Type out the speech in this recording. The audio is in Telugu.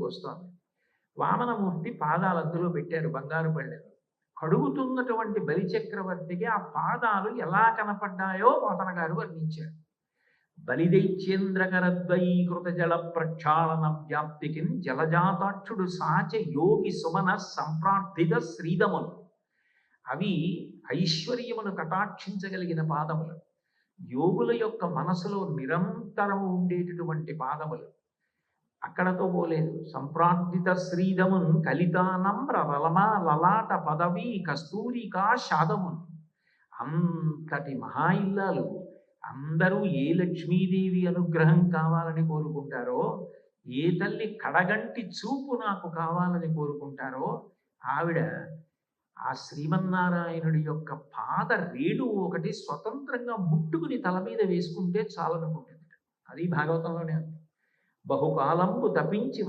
వస్తోంది. వామనమూర్తి పాదాలు అందులో పెట్టారు బంగారు పళ్ళెలు. కడుగుతున్నటువంటి బలిచక్రవర్తికి ఆ పాదాలు ఎలా కనపడ్డాయో పోతన గారు వర్ణించారు. బలిదైత్యేంద్రకరద్వయీకృత జల ప్రక్షాళన వ్యాప్తికిన్ జలజాతాక్షుడు సాచ యోగి సుమన సంప్రార్థిత శ్రీదములు. అవి ఐశ్వర్యమును కటాక్షించగలిగిన పాదములు, యోగుల యొక్క మనసులో నిరంతరము ఉండేటటువంటి పాదములు. అక్కడతో పోలేదు. సంప్రార్థిత శ్రీదమున్ కలితానమ్ర రలమా లలాట పదవి కస్తూరికా శాదమున్. అంతటి మహా ఇల్లాలు అందరూ ఏ లక్ష్మీదేవి అనుగ్రహం కావాలని కోరుకుంటారో, ఏ తల్లి కడగంటి చూపు నాకు కావాలని కోరుకుంటారో, ఆవిడ ఆ శ్రీమన్నారాయణుడి యొక్క పాద రేణు ఒకటి స్వతంత్రంగా ముట్టుకుని తల మీద వేసుకుంటే చాలనుకుంటుంది. అది భాగవతంలోనే ఉంది. బహుకాలంబు తపించి